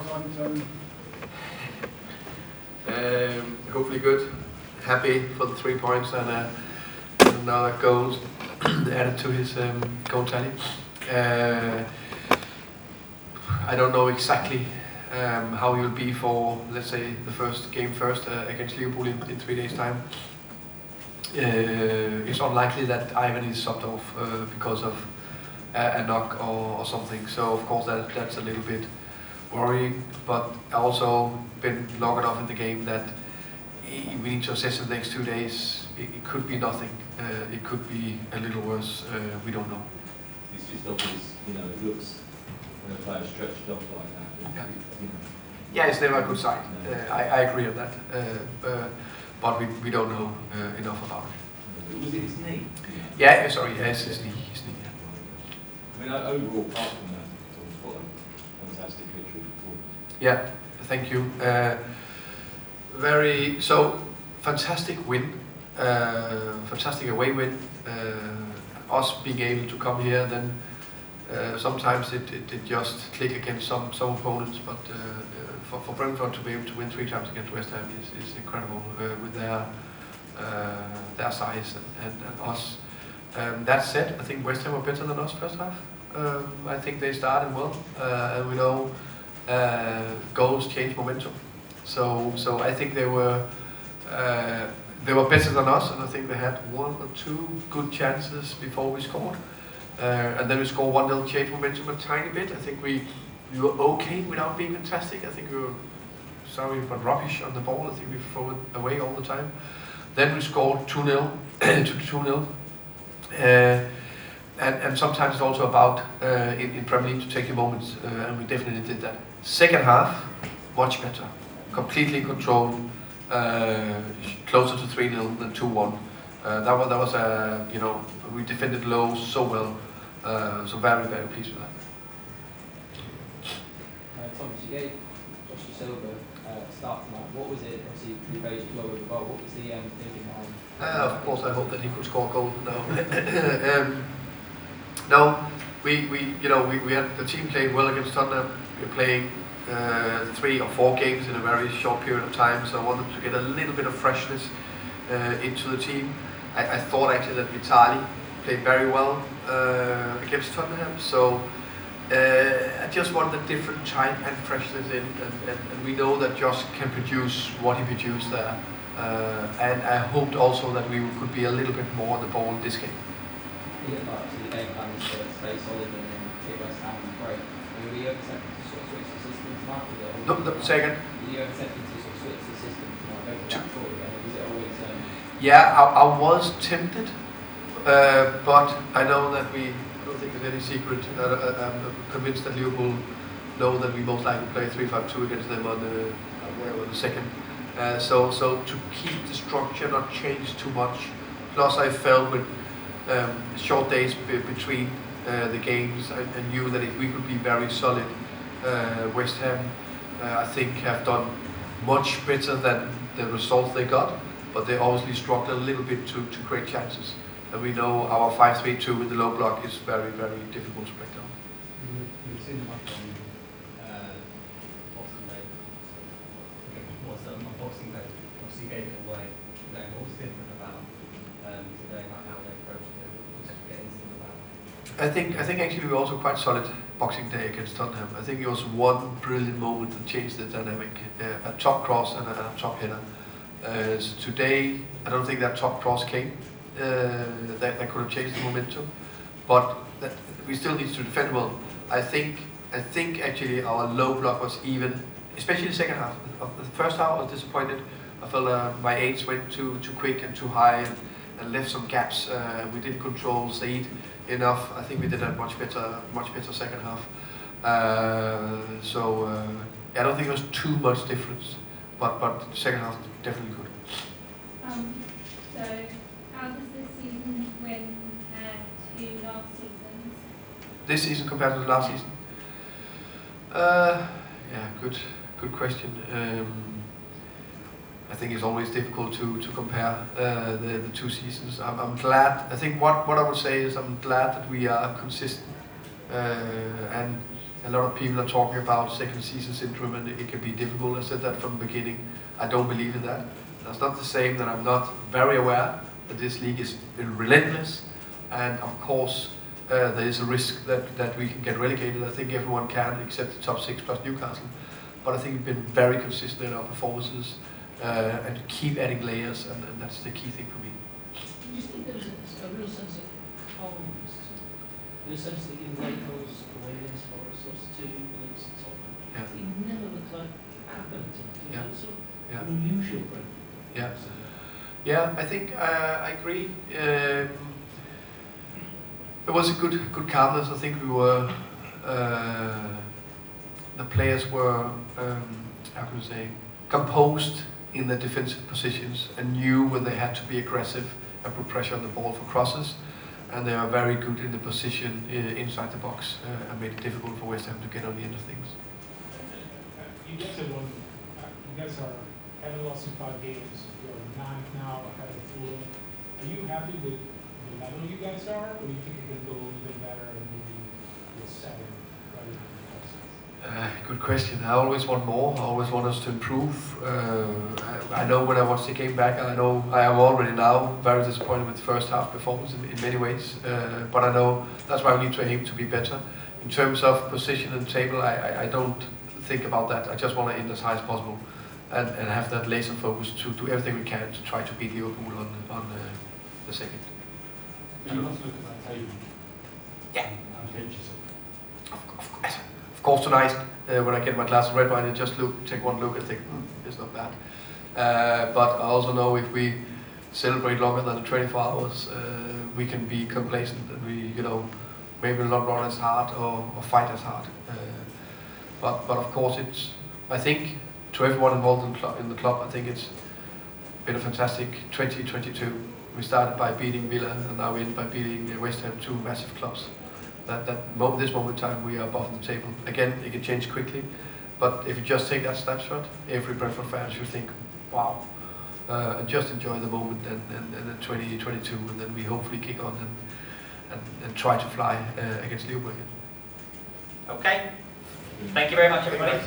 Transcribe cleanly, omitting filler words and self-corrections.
How's Ivan Toney? Hopefully good. Happy for the 3 points and another goal added to his goal tally. I don't know exactly how he'll be for, let's say, the first game against Liverpool in 3 days' time. It's unlikely that Ivan is subbed off because of a knock or something. So of course that's a little bit worrying. But I also been long enough in the game that we need to assess in the next 2 days. It could be nothing. It could be a little worse. We don't know. It's just obvious, it looks when a player stretched off like that. Yeah. Yeah, it's never a good sign. No. I agree on that. But we don't know enough about it. Was it his knee? Yeah, sorry, yes, his knee. I mean, overall, apart from that, what a fantastic victory. Yeah, thank you. Fantastic win, fantastic away win. Us being able to come here, then sometimes it just click against some opponents, but for Brentford to be able to win 3 times against West Ham is incredible with their size and us. That said, I think West Ham were better than us first half. I think they started well, and we know goals change momentum. So I think they were better than us, and I think they had 1 or 2 good chances before we scored. And then we scored 1-0, change momentum a tiny bit. I think we were okay without being fantastic. I think we were rubbish on the ball. I think we throw it away all the time. Then we scored 2-0 to 2-0. And sometimes it's also about in Premier League to take your moments, and we definitely did that. Second half, much better, completely controlled, closer to 3-0 than 2-1. That was we defended low so well, so very pleased with that. Thomas, you gave Josh Silva start tonight. What was it? Obviously, you raised well with the goal. What was the thinking behind? Of course, I hope that he could score a goal. No, we had the team played well against Tottenham. We were playing 3 or 4 games in a very short period of time, so I wanted to get a little bit of freshness into the team. I thought actually that Vitali played very well against Tottenham, so I just wanted a different type and freshness in, and we know that Josh can produce what he produced there, and I hoped also that we could be a little bit more on the ball in this game. Yeah, obviously the game plan is to stay solid and then hit West Ham and break. Were you ever tempted to sort of switch the system tonight? Say again? Were you ever tempted to sort of switch the system tonight, go for that forward again, or was it always... Yeah, I was tempted, but I know that I don't think it's any secret. I'm convinced that Liverpool know that we most likely play 3-5-2 against them on the second. So to keep the structure, not change too much. Plus I felt with short days between the games, I knew that if we could be very solid, West Ham I think have done much better than the results they got, but they obviously struggled a little bit to create chances. And we know our 5-3-2 with the low block is very difficult to break down. You've seen the match on Boxing Day. What's on Boxing Day? Obviously gave it away. What was different about today, about how they approached it? What was getting about? I think actually we were also quite solid Boxing Day against Tottenham. I think it was one brilliant moment that changed the dynamic. A top cross and a top header. So today, I don't think that top cross came. That could have changed the momentum, but we still need to defend well. I think actually our low block was even, especially the second half. Of the first half, I was disappointed. I felt my aids went too quick and too high and left some gaps. We didn't control Said enough. I think we did a much better second half. I don't think there was too much difference, but second half definitely good. So how does this season win to last season's? This season compared to the last season? Good question. I think it's always difficult to compare the 2 seasons. I'm glad. I think what I would say is I'm glad that we are consistent, and A lot of people are talking about second season syndrome, and it can be difficult. I said that from the beginning. I don't believe in that. That's not the same that I'm not very aware that this league is relentless, and of course there is a risk that we can get relegated. I think everyone can, except the top 6 plus Newcastle. But I think we've been very consistent in our performances and keep adding layers, and that's the key thing for me. Do you think there's a real sense of calmness to it? In the sense that you make those away against Forest, those 2 against Tottenham? Yeah. It never looked like happened. Yeah. It's sort of Yeah. unusual, right? Yeah. Yeah, I think I agree. It was a good calmness. I think we were, the players were, how can you say, composed in their defensive positions and knew when they had to be aggressive and put pressure on the ball for crosses. And they are very good in the position inside the box and made it difficult for West Ham to get on the end of things. You guys haven't lost in 5 games. You're 9th now, ahead of Fulham. Are you happy with the level you guys are, or do you think you can go even better and maybe get 7 rather than Good question. I always want more. I always want us to improve. I know when I watch the game back, and I know I am already now very disappointed with the first half performance in many ways. But I know that's why we need to aim to be better. In terms of position and table, I don't think about that. I just want to end as high as possible and have that laser focus to do everything we can to try to beat Liverpool on the second. You have to look at that table. Yeah. And pinch yourself. Of course, tonight when I get my glass of red wine, I just take one look and think, it's not bad. But I also know if we celebrate longer than the 24 hours, we can be complacent and we, maybe not run as hard or fight as hard. But of course, I think to everyone involved in the club, I think it's been a fantastic 2022. We started by beating Villa, and now we end by beating West Ham, 2 massive clubs. This moment in time, we are above the table. Again, it can change quickly, but if you just take that snapshot, every Brentford fan should think, wow, and just enjoy the moment and then 2022, and then we hopefully kick on and try to fly against Liverpool again. Okay. Thank you very much, everybody.